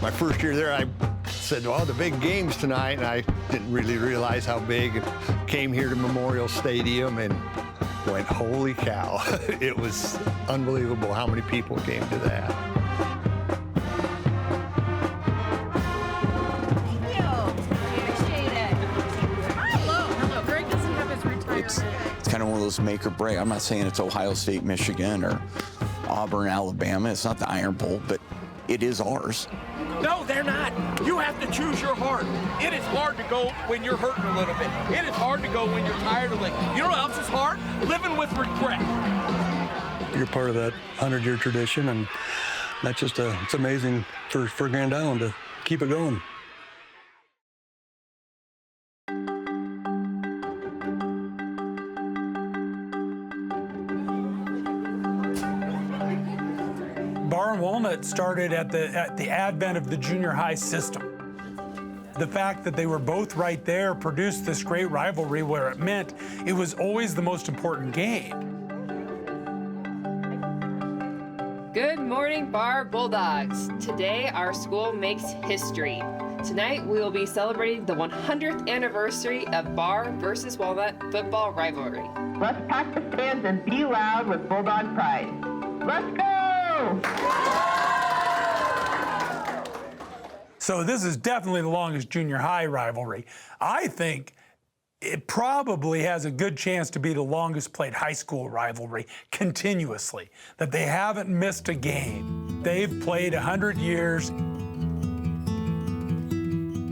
My first year there, I said, well, the big game's tonight, and I didn't really realize how big. Came here to Memorial Stadium and went, holy cow. It was unbelievable how many people came to that. Thank you. Appreciate it. Hello. Greg doesn't have his retirement. It's kind of one of those make or break. I'm not saying it's Ohio State, Michigan, or Auburn, Alabama. It's not the Iron Bowl, but it is ours. No, they're not. You have to choose your heart. It is hard to go when you're hurting a little bit. It is hard to go when you're tired of it. You know what else is hard? Living with regret. You're part of that 100-year tradition, and that's just it's amazing for Grand Island to keep it going. Barr and Walnut started at the advent of the junior high system. The fact that they were both right there produced this great rivalry where it meant it was always the most important game. Good morning, Barr Bulldogs. Today, our school makes history. Tonight, we will be celebrating the 100th anniversary of Barr versus Walnut football rivalry. Let's pack the stands and be loud with Bulldog pride. Let's go! So this is definitely the longest junior high rivalry. I think it probably has a good chance to be the longest played high school rivalry continuously, that they haven't missed a game. They've played 100 years.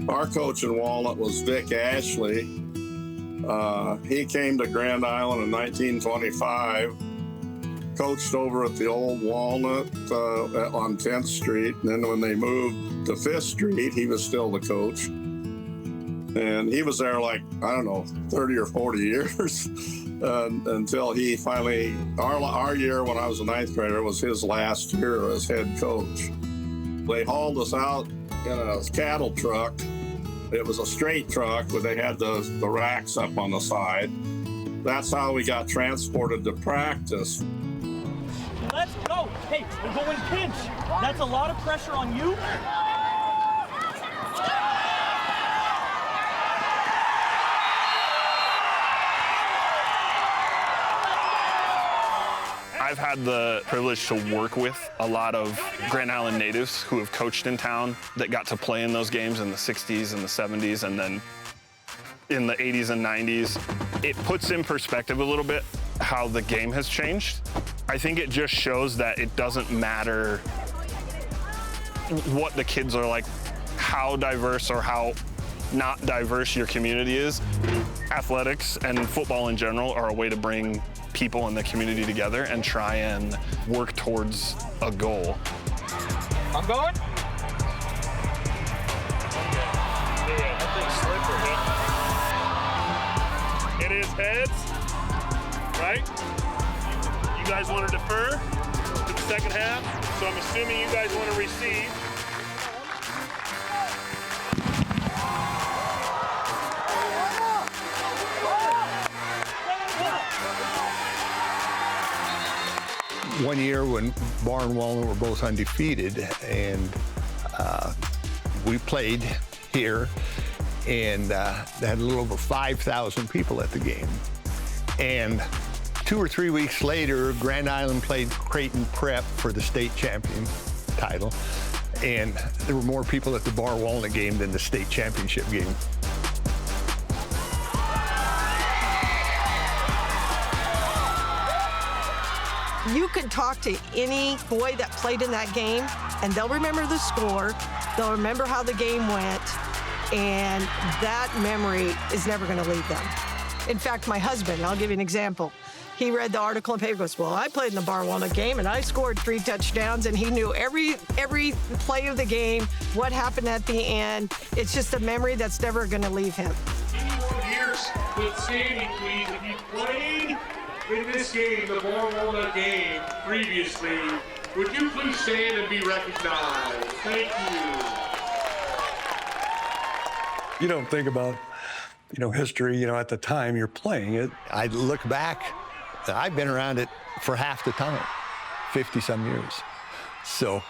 Our coach in Walnut was Vic Ashley. He came to Grand Island in 1925. Coached over at the old Walnut on 10th Street. And then when they moved to 5th Street, he was still the coach. And he was there like, I don't know, 30 or 40 years until he finally, our year when I was a 9th grader was his last year as head coach. They hauled us out in a cattle truck. It was a straight truck, but they had the racks up on the side. That's how we got transported to practice. Let's go. Hey, we're going pinch. That's a lot of pressure on you. I've had the privilege to work with a lot of Grand Island natives who have coached in town that got to play in those games in the 60s and the 70s and then in the 80s and 90s. It puts in perspective a little bit how the game has changed. I think it just shows that it doesn't matter what the kids are like, how diverse or how not diverse your community is. Athletics and football in general are a way to bring people in the community together and try and work towards a goal. I'm going. It is heads, right? You guys want to defer to the second half, so I'm assuming you guys want to receive. One year when Barr and Walnut were both undefeated, and we played here, and they had a little over 5,000 people at the game. And 2 or 3 weeks later, Grand Island played Creighton Prep for the state champion title, and there were more people at the Barr Walnut game than the state championship game. You could talk to any boy that played in that game, and they'll remember the score, they'll remember how the game went, and that memory is never going to leave them. In fact, my husband, I'll give you an example. He read the article in the paper, goes, well, I played in the Barr Walnut game, and I scored 3 touchdowns, and he knew every play of the game, what happened at the end. It's just a memory that's never going to leave him. 81 years with standing, please. If you played in this game, the Barr Walnut game, previously, would you please stand and be recognized? Thank you. You don't think about, history, at the time you're playing it. I look back, I've been around it for half the time, 50-some years. So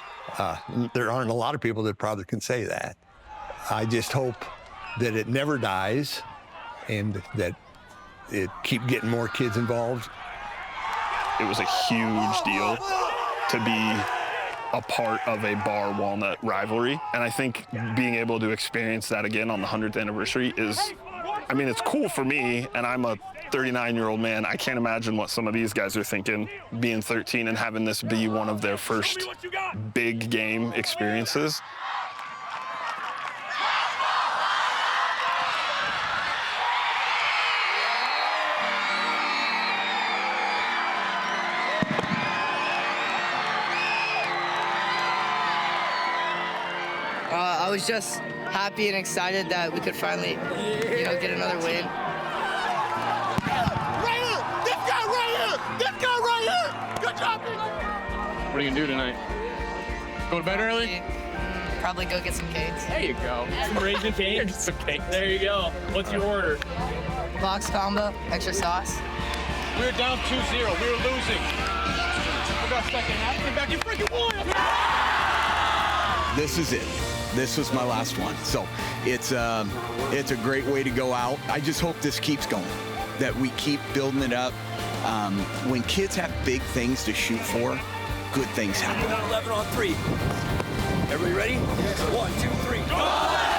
There aren't a lot of people that probably can say that. I just hope that it never dies and that it keep getting more kids involved. It was a huge deal to be a part of a Barr-Walnut rivalry. And I think being able to experience that again on the 100th anniversary is, I mean, it's cool for me, and I'm a 39-year-old man. I can't imagine what some of these guys are thinking, being 13 and having this be one of their first big game experiences. I was just happy and excited that we could finally, get another win. Right here! This guy right here! This guy right here! Good job, Pete! What are you gonna do tonight? Go to bed early? Probably go get some cakes. There you go. Some raisin cakes. Some cakes. There you go. What's your order? Box combo, extra sauce. We were down 2-0. We were losing. We got second half. Came back. You freaking won! This is it. This was my last one. So it's a great way to go out. I just hope this keeps going, that we keep building it up. When kids have big things to shoot for, good things happen. 11 on 3. Everybody ready? 1, 2, 3.